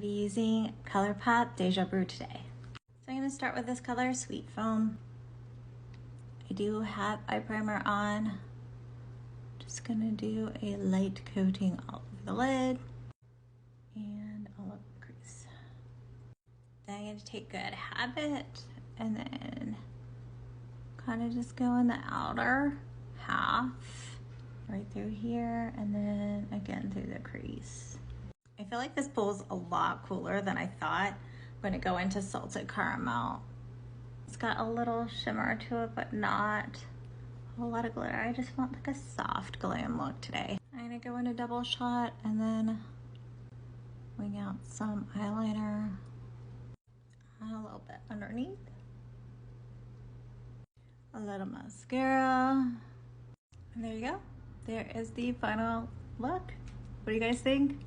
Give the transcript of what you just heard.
be using Colourpop DeJa Brew today. So I'm going to start with this color, Sweet Foam. I do have eye primer on. Just going to do a light coating all over the lid and all over the crease. Then I'm going to take Good Habit and then kind of just go in the outer half, right through here, and then again through the crease. I feel like this pool's a lot cooler than I thought. I'm going to go into Salted Caramel. It's got a little shimmer to it, but not a whole lot of glitter. I just want like a soft glam look today. I'm going to go into Double Shot and then wing out some eyeliner and a little bit underneath. A little mascara. And there you go. There is the final look. What do you guys think?